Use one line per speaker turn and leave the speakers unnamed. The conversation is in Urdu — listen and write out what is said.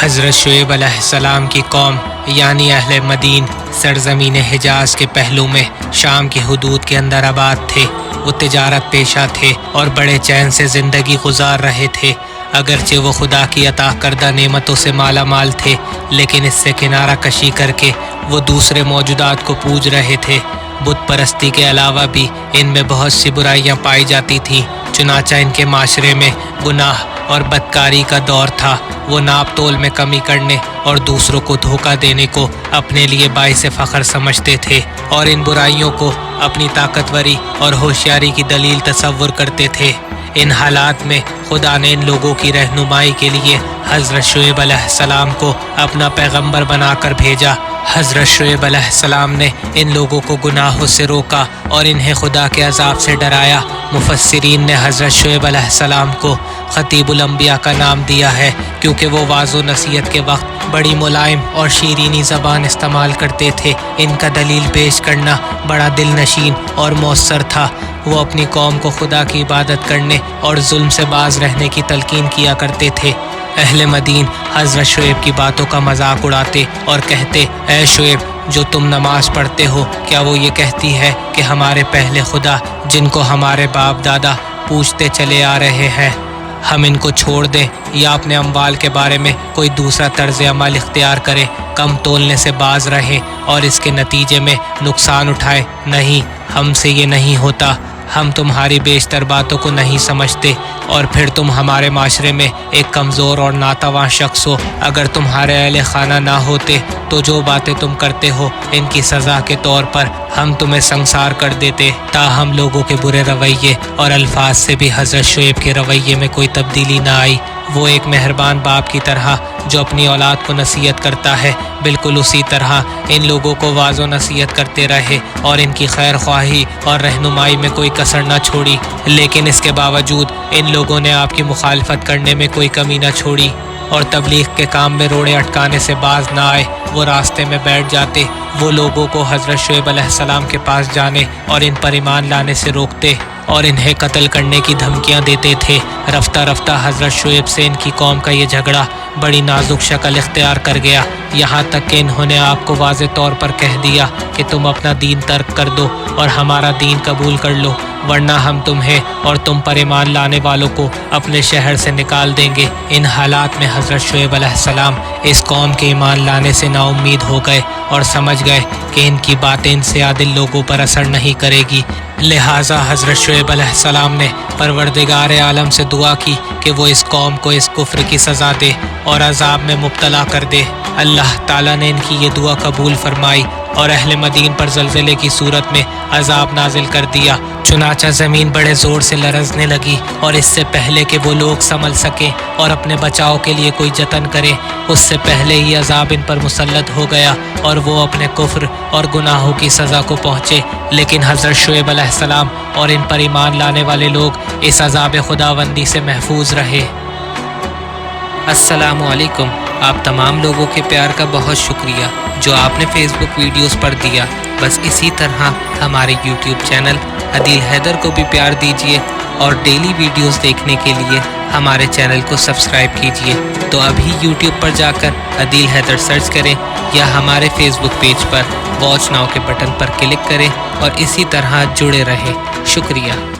حضرت شعیب علیہ السلام کی قوم یعنی اہل مدین سرزمین حجاز کے پہلو میں شام کی حدود کے اندر آباد تھے۔ وہ تجارت پیشہ تھے اور بڑے چین سے زندگی گزار رہے تھے۔ اگرچہ وہ خدا کی عطا کردہ نعمتوں سے مالا مال تھے، لیکن اس سے کنارہ کشی کر کے وہ دوسرے موجودات کو پوج رہے تھے۔ بت پرستی کے علاوہ بھی ان میں بہت سی برائیاں پائی جاتی تھیں، چنانچہ ان کے معاشرے میں گناہ اور بدکاری کا دور تھا۔ وہ ناپ تول میں کمی کرنے اور دوسروں کو دھوکہ دینے کو اپنے لیے باعث فخر سمجھتے تھے، اور ان برائیوں کو اپنی طاقتوری اور ہوشیاری کی دلیل تصور کرتے تھے۔ ان حالات میں خدا نے ان لوگوں کی رہنمائی کے لیے حضرت شعیب علیہ السلام کو اپنا پیغمبر بنا کر بھیجا۔ حضرت شعیب علیہ السلام نے ان لوگوں کو گناہوں سے روکا اور انہیں خدا کے عذاب سے ڈرایا۔ مفسرین نے حضرت شعیب علیہ السلام کو خطیب الانبیاء کا نام دیا ہے، کیونکہ وہ واعظ و نصیحت کے وقت بڑی ملائم اور شیرینی زبان استعمال کرتے تھے۔ ان کا دلیل پیش کرنا بڑا دل نشین اور مؤثر تھا۔ وہ اپنی قوم کو خدا کی عبادت کرنے اور ظلم سے باز رہنے کی تلقین کیا کرتے تھے۔ اہل مدین حضرت شعیب کی باتوں کا مذاق اڑاتے اور کہتے، اے شعیب، جو تم نماز پڑھتے ہو، کیا وہ یہ کہتی ہے کہ ہمارے پہلے خدا جن کو ہمارے باپ دادا پوجتے چلے آ رہے ہیں، ہم ان کو چھوڑ دیں یا اپنے اموال کے بارے میں کوئی دوسرا طرز عمل اختیار کریں، کم تولنے سے باز رہیں اور اس کے نتیجے میں نقصان اٹھائے؟ نہیں، ہم سے یہ نہیں ہوتا۔ ہم تمہاری بیشتر باتوں کو نہیں سمجھتے، اور پھر تم ہمارے معاشرے میں ایک کمزور اور ناتواں شخص ہو۔ اگر تمہارے اہل خانہ نہ ہوتے تو جو باتیں تم کرتے ہو ان کی سزا کے طور پر ہم تمہیں سنسار کر دیتے۔ تاہم لوگوں کے برے رویے اور الفاظ سے بھی حضرت شعیب کے رویے میں کوئی تبدیلی نہ آئی۔ وہ ایک مہربان باپ کی طرح جو اپنی اولاد کو نصیحت کرتا ہے، بالکل اسی طرح ان لوگوں کو واعظ و نصیحت کرتے رہے اور ان کی خیر خواہی اور رہنمائی میں کوئی کسر نہ چھوڑی۔ لیکن اس کے باوجود ان لوگوں نے آپ کی مخالفت کرنے میں کوئی کمی نہ چھوڑی اور تبلیغ کے کام میں روڑے اٹکانے سے باز نہ آئے۔ وہ راستے میں بیٹھ جاتے، وہ لوگوں کو حضرت شعیب علیہ السلام کے پاس جانے اور ان پر ایمان لانے سے روکتے اور انہیں قتل کرنے کی دھمکیاں دیتے تھے۔ رفتہ رفتہ حضرت شعیب سے ان کی قوم کا یہ جھگڑا بڑی نازک شکل اختیار کر گیا، یہاں تک کہ انہوں نے آپ کو واضح طور پر کہہ دیا کہ تم اپنا دین ترک کر دو اور ہمارا دین قبول کر لو، ورنہ ہم تمہیں اور تم پر ایمان لانے والوں کو اپنے شہر سے نکال دیں گے۔ ان حالات میں حضرت شعیب علیہ السلام اس قوم کے ایمان لانے سے نا امید ہو گئے اور سمجھ گئے کہ ان کی باتیں ان سے عادل لوگوں پر اثر نہیں کرے گی۔ لہٰذا حضرت شعیب علیہ السلام نے پروردگار عالم سے دعا کی کہ وہ اس قوم کو اس کفر کی سزا دے اور عذاب میں مبتلا کر دے۔ اللہ تعالیٰ نے ان کی یہ دعا قبول فرمائی اور اہل مدین پر زلزلے کی صورت میں عذاب نازل کر دیا۔ چنانچہ زمین بڑے زور سے لرزنے لگی، اور اس سے پہلے کہ وہ لوگ سنبھل سکیں اور اپنے بچاؤ کے لیے کوئی جتن کریں، اس سے پہلے ہی عذاب ان پر مسلط ہو گیا اور وہ اپنے کفر اور گناہوں کی سزا کو پہنچے۔ لیکن حضرت شعیب علیہ السلام اور ان پر ایمان لانے والے لوگ اس عذاب خداوندی سے محفوظ رہے۔ السلام علیکم۔ آپ تمام لوگوں کے پیار کا بہت شکریہ جو آپ نے فیس بک ویڈیوز پر دیا۔ بس اسی طرح ہمارے یوٹیوب چینل عدیل حیدر کو بھی پیار دیجیے، اور ڈیلی ویڈیوز دیکھنے کے لیے ہمارے چینل کو سبسکرائب کیجیے۔ تو ابھی یوٹیوب پر جا کر عدیل حیدر سرچ کریں یا ہمارے فیس بک پیج پر واچ ناؤ کے بٹن پر کلک کریں اور اسی طرح جڑے رہیں۔ شکریہ۔